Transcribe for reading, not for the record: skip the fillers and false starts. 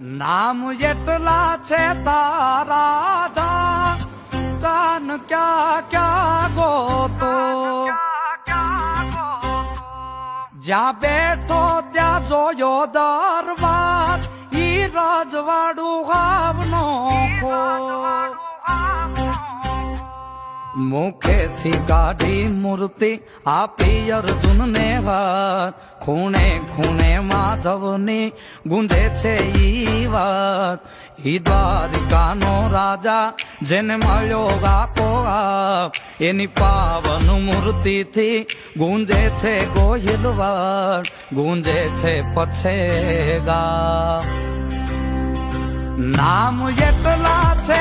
નામ એટલા છે તારા ધા કાન ક્યાં ક્યાં ગોતો જ્યાં બેઠો ત્યાં જોયો દરબાર ઈ રજવાડું હાવનો ખો મુખેથી કાઢી મૂર્તિ આપી અર્જુનને હાથ ખૂણે ખૂણે માધવની ગુંજે છે ઈ વાત ઈ દ્વારિકાનો રાજા જેને મળ્યો આપો આપ એની પાવન મૂર્તિથી ગુંજે છે ગોહિલવાડ ગુંજે છે પછેગા નામ એટલા છે